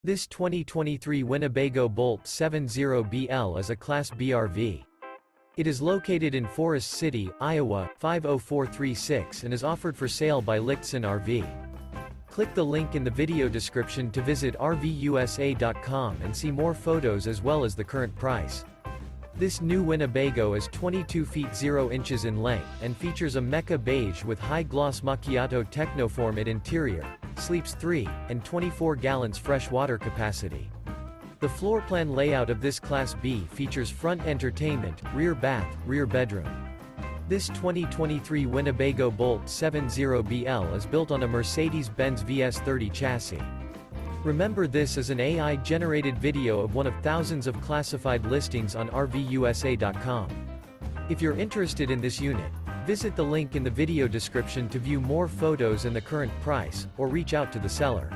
This 2023 Winnebago Boldt 70BL is a Class B RV. It is located in Forest City, Iowa, 50436 and is offered for sale by Lichtsinn RV. Click the link in the video description to visit RVUSA.com and see more photos as well as the current price. This new Winnebago is 22 feet 0 inches in length and features a Mecca Beige with high-gloss Macchiato Tecnoform interior, sleeps 3, and 24 gallons fresh water capacity. The floor plan layout of this Class B features front entertainment, rear bath, rear bedroom. This 2023 Winnebago Boldt 70BL is built on a Mercedes Benz VS30 chassis. Remember, this is an AI-generated video of one of thousands of classified listings on RVUSA.com. If you're interested in this unit, visit the link in the video description to view more photos and the current price, or reach out to the seller.